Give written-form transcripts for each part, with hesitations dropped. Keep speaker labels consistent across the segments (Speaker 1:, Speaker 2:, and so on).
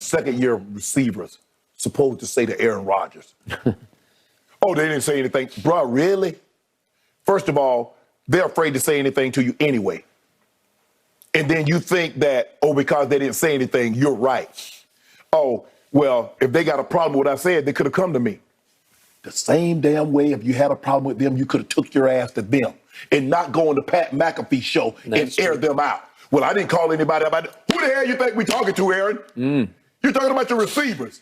Speaker 1: second-year receivers supposed to say to Aaron Rodgers? Oh, they didn't say anything. Bro, really? First of all, they're afraid to say anything to you anyway. And then you think that, oh, because they didn't say anything, you're right. Oh, well, if they got a problem with what I said, they could have come to me. The same damn way, if you had a problem with them, you could have took your ass to them and not go on the Pat McAfee show and air them out. Well, I didn't call anybody about it. Who the hell you think we talking to, Aaron? You're talking about your receivers.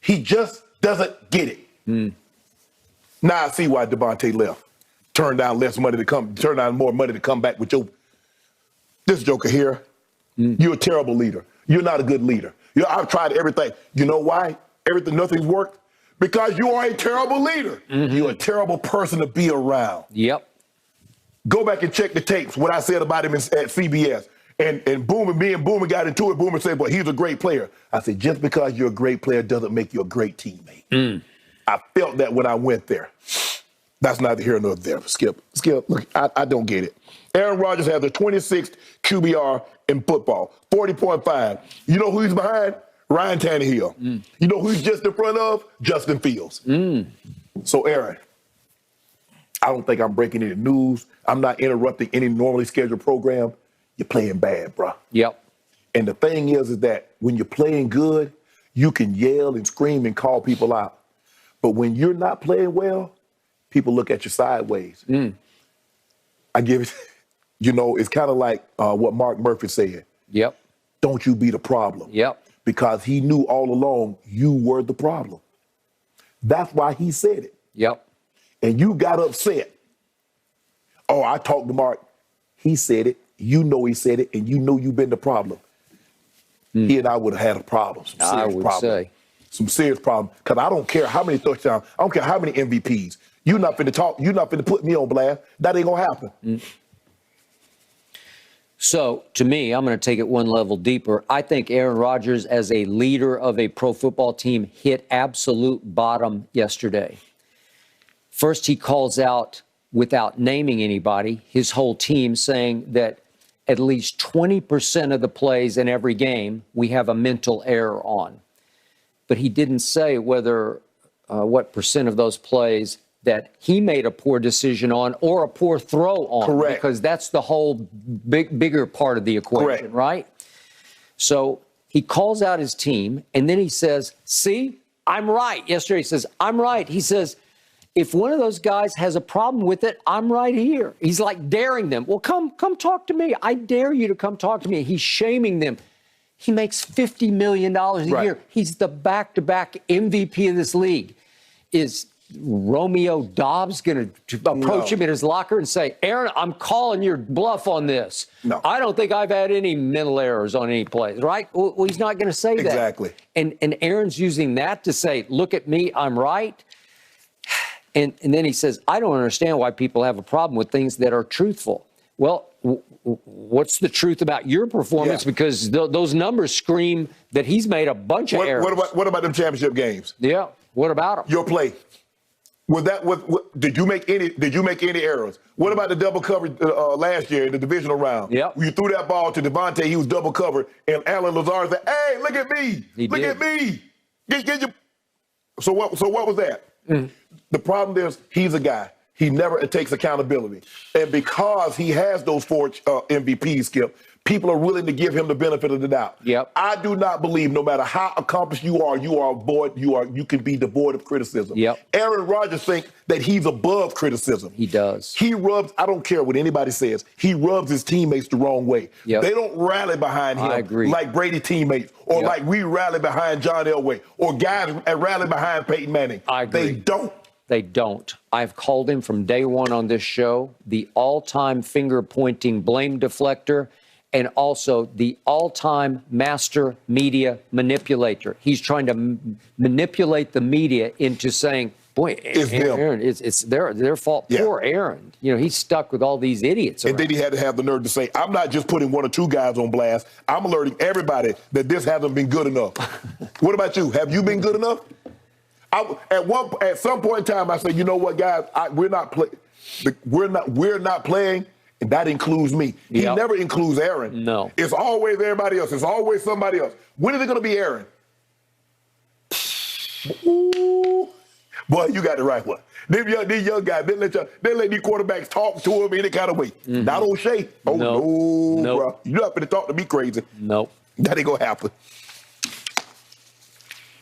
Speaker 1: He just doesn't get it. Now I see why Devontae left. Turned down more money to come back with this joker here. You're a terrible leader. You're not a good leader. I've tried everything. You know why? Nothing's worked? Because you are a terrible leader. You're a terrible person to be around.
Speaker 2: Yep.
Speaker 1: Go back and check the tapes, what I said about him at CBS. And me and Boomer got into it. Boomer said, well, he's a great player. I said, just because you're a great player doesn't make you a great teammate. I felt that when I went there. That's neither here nor there. Skip, look, I don't get it. Aaron Rodgers has the 26th QBR in football, 40.5. You know who he's behind? Ryan Tannehill. You know who he's just in front of? Justin Fields. So, Aaron, I don't think I'm breaking any news. I'm not interrupting any normally scheduled program. You're playing bad, bro.
Speaker 2: Yep.
Speaker 1: And the thing is that when you're playing good, you can yell and scream and call people out. But when you're not playing well, people look at you sideways. I give it, it's kind of like what Mark Murphy said.
Speaker 2: Yep.
Speaker 1: Don't you be the problem.
Speaker 2: Yep.
Speaker 1: Because he knew all along you were the problem. That's why he said it.
Speaker 2: Yep.
Speaker 1: And you got upset. Oh, I talked to Mark. He said it. You know he said it, and you know you've been the problem. He and I would have had a problem. Some serious problem. Because I don't care how many touchdowns. I don't care how many MVPs. You're not finna talk. You're not finna put me on blast. That ain't gonna happen.
Speaker 2: So, to me, I'm going to take it one level deeper. I think Aaron Rodgers, as a leader of a pro football team, hit absolute bottom yesterday. First, he calls out, without naming anybody, his whole team, saying that at least 20% of the plays in every game, we have a mental error on. But he didn't say whether what percent of those plays that he made a poor decision on or a poor throw on.
Speaker 1: Correct.
Speaker 2: Because that's the whole bigger part of the equation,
Speaker 1: correct,
Speaker 2: right? So he calls out his team, and then he says, see, I'm right. Yesterday he says, I'm right. He says, if one of those guys has a problem with it, I'm right here. He's like daring them. Well, come talk to me. I dare you to come talk to me. He's shaming them. He makes $50 million a year. He's the back-to-back MVP of this league. Is Romeo Dobbs going to approach him in his locker and say, Aaron, I'm calling your bluff on this.
Speaker 1: No.
Speaker 2: I don't think I've had any mental errors on any plays, right? Well, he's not going to say that.
Speaker 1: Exactly.
Speaker 2: And Aaron's using that to say, look at me, I'm right. And then he says, I don't understand why people have a problem with things that are truthful. Well, what's the truth about your performance? Yeah. Because those numbers scream that he's made a bunch of errors.
Speaker 1: What about them championship games?
Speaker 2: Yeah. What about them?
Speaker 1: Your play. Did you make any errors? What about the double coverage last year in the divisional round?
Speaker 2: Yeah.
Speaker 1: You threw that ball to Devontae, he was double covered, and Alan Lazard said, "Hey, look at me! Look at me! Get your." So what was that? The problem is he's a guy. He never takes accountability, and because he has those 4 MVPs, Skip, people are willing to give him the benefit of the doubt.
Speaker 2: Yep.
Speaker 1: I do not believe, no matter how accomplished you are you can be devoid of criticism.
Speaker 2: Yep.
Speaker 1: Aaron Rodgers thinks that he's above criticism.
Speaker 2: He does.
Speaker 1: I don't care what anybody says, he rubs his teammates the wrong way.
Speaker 2: Yep.
Speaker 1: They don't rally behind him
Speaker 2: I agree.
Speaker 1: like Brady teammates, or like we rally behind John Elway, or guys rally behind Peyton Manning.
Speaker 2: I agree.
Speaker 1: They don't.
Speaker 2: They don't. I've called him from day one on this show the all-time finger-pointing blame deflector, and also the all-time master media manipulator. He's trying to manipulate the media into saying, boy, Aaron, it's their fault. Yeah. Poor Aaron. He's stuck with all these idiots.
Speaker 1: And then he had to have the nerve to say, I'm not just putting 1 or 2 guys on blast. I'm alerting everybody that this hasn't been good enough. What about you? Have you been good enough? At some point in time, I said, you know what, guys, we're not playing, And that includes me. He
Speaker 2: Yep.
Speaker 1: never includes Aaron.
Speaker 2: No.
Speaker 1: It's always everybody else. It's always somebody else. When is it going to be Aaron? Ooh. Boy, you got the right one. These young guys, they let these quarterbacks talk to him any kind of way. Not O'Shea. Oh, no,
Speaker 2: Nope.
Speaker 1: bro. You're not going to talk to me crazy.
Speaker 2: Nope.
Speaker 1: That ain't going to happen.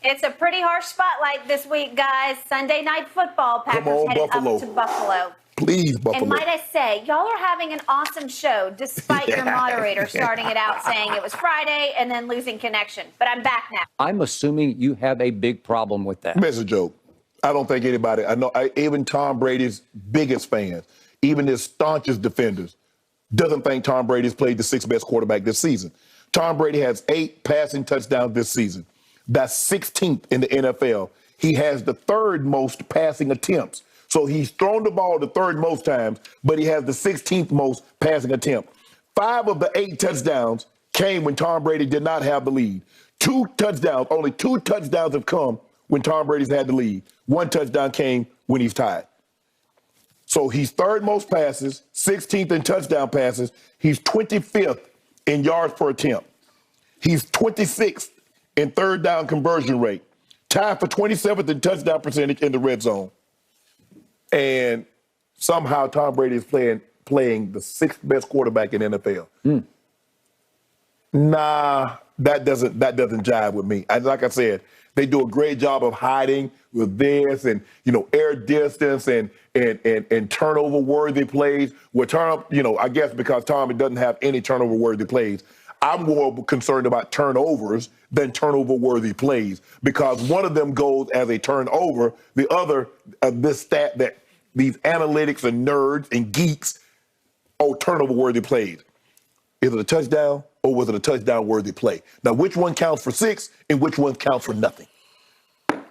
Speaker 3: It's a pretty harsh spotlight this week, guys. Sunday Night Football. Packers
Speaker 1: on,
Speaker 3: headed
Speaker 1: Buffalo.
Speaker 3: up to Buffalo.
Speaker 1: Please, Buffalo.
Speaker 3: And might I say, y'all are having an awesome show, despite your moderator starting it out saying it was Friday and then losing connection. But I'm back now.
Speaker 2: I'm assuming you have a big problem with that.
Speaker 1: It's a joke. I don't think anybody, even Tom Brady's biggest fans, even his staunchest defenders, doesn't think Tom Brady's played the sixth best quarterback this season. Tom Brady has 8 passing touchdowns this season. That's 16th in the NFL. He has the third most passing attempts. So he's thrown the ball the third most times, but he has the 16th most passing attempt. 5 of the 8 touchdowns came when Tom Brady did not have the lead. Only 2 touchdowns have come when Tom Brady's had the lead. 1 touchdown came when he's tied. So he's third most passes, 16th in touchdown passes. He's 25th in yards per attempt. He's 26th in third down conversion rate, tied for 27th in touchdown percentage in the red zone. And somehow Tom Brady is playing the 6th best quarterback in the NFL. Nah, that doesn't jive with me. Like I said, they do a great job of hiding with this and air distance and turnover worthy plays. I guess because Tom doesn't have any turnover worthy plays. I'm more concerned about turnovers than turnover-worthy plays because one of them goes as a turnover. The other, this stat that these analytics and nerds and geeks, turnover-worthy plays. Is it a touchdown or was it a touchdown-worthy play? Now, which one counts for 6 and which one counts for nothing?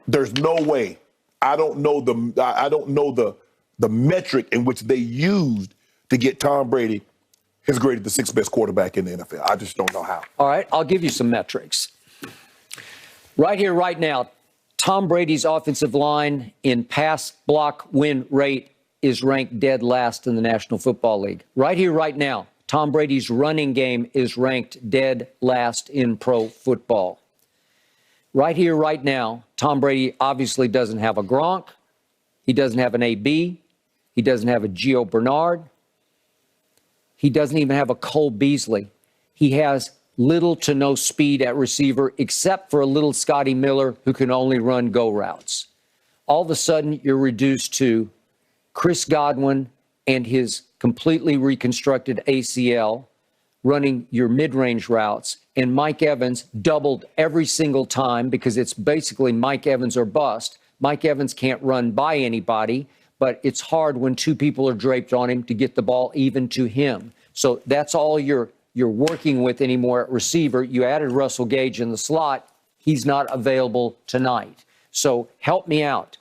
Speaker 1: There's no way. I don't know the metric in which they used to get Tom Brady has graded the 6th best quarterback in the NFL. I just don't know how.
Speaker 2: All right, I'll give you some metrics. Right here, right now, Tom Brady's offensive line in pass block win rate is ranked dead last in the National Football League. Right here, right now, Tom Brady's running game is ranked dead last in pro football. Right here, right now, Tom Brady obviously doesn't have a Gronk. He doesn't have an AB. He doesn't have a Gio Bernard. He doesn't even have a Cole Beasley. He has little to no speed at receiver, except for a little Scotty Miller who can only run go routes. All of a sudden, you're reduced to Chris Godwin and his completely reconstructed ACL running your mid-range routes, and Mike Evans doubled every single time because it's basically Mike Evans or bust. Mike Evans can't run by anybody, but it's hard when 2 people are draped on him to get the ball even to him. So that's all you're working with anymore at receiver. You added Russell Gage in the slot. He's not available tonight. So help me out.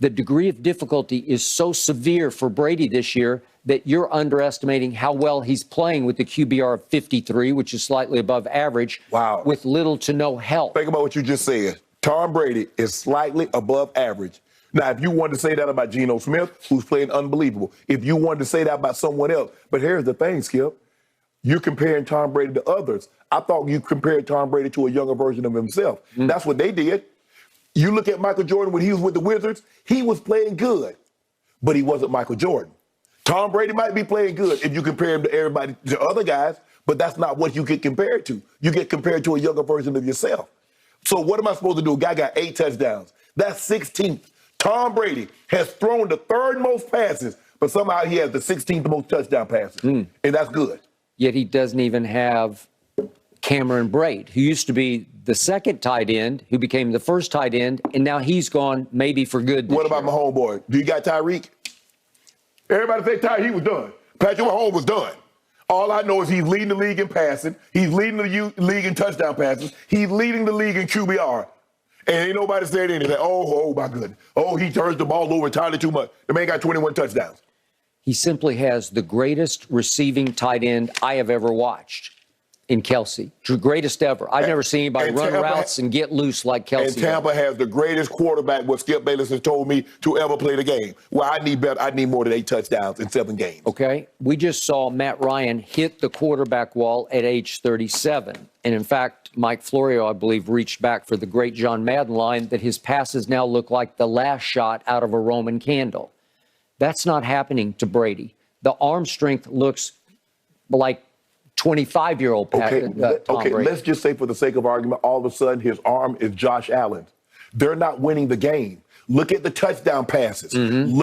Speaker 2: The degree of difficulty is so severe for Brady this year that you're underestimating how well he's playing with the QBR of 53, which is slightly above average,
Speaker 1: Wow.
Speaker 2: with little to no help.
Speaker 1: Think about what you just said. Tom Brady is slightly above average. Now, if you wanted to say that about Geno Smith, who's playing unbelievable, if you wanted to say that about someone else, but here's the thing, Skip. You're comparing Tom Brady to others. I thought you compared Tom Brady to a younger version of himself. That's what they did. You look at Michael Jordan when he was with the Wizards, he was playing good, but he wasn't Michael Jordan. Tom Brady might be playing good if you compare him to everybody, to other guys, but that's not what you get compared to. You get compared to a younger version of yourself. So what am I supposed to do? A guy got 8 touchdowns. That's 16th. Tom Brady has thrown the 3rd most passes, but somehow he has the 16th most touchdown passes, and that's good.
Speaker 2: Yet he doesn't even have Cameron Brate, who used to be the 2nd tight end, who became the 1st tight end, and now he's gone maybe for good.
Speaker 1: What about my homeboy? Do you got Tyreek? Everybody say Tyreek was done. Patrick Mahomes was done. All I know is he's leading the league in passing. He's leading the league in touchdown passes. He's leading the league in QBR. And ain't nobody said anything. Oh my goodness. Oh, he turns the ball over entirely too much. The man got 21 touchdowns.
Speaker 2: He simply has the greatest receiving tight end I have ever watched. in Kelsey. Greatest ever. I've never seen anybody
Speaker 1: and
Speaker 2: run
Speaker 1: Tampa
Speaker 2: routes and get loose like
Speaker 1: And
Speaker 2: Kelsey.
Speaker 1: Tampa has the greatest quarterback, what Skip Bayless has told me, to ever play the game. Well, I need better. I need more than 8 touchdowns in 7 games.
Speaker 2: Okay. We just saw Matt Ryan hit the quarterback wall at age 37. And in fact, Mike Florio, I believe, reached back for the great John Madden line that his passes now look like the last shot out of a Roman candle. That's not happening to Brady. The arm strength looks like 25-year-old Tom
Speaker 1: Okay,
Speaker 2: Brady.
Speaker 1: let's just say for the sake of argument, all of a sudden his arm is Josh Allen. They're not winning the game. Look at the touchdown passes.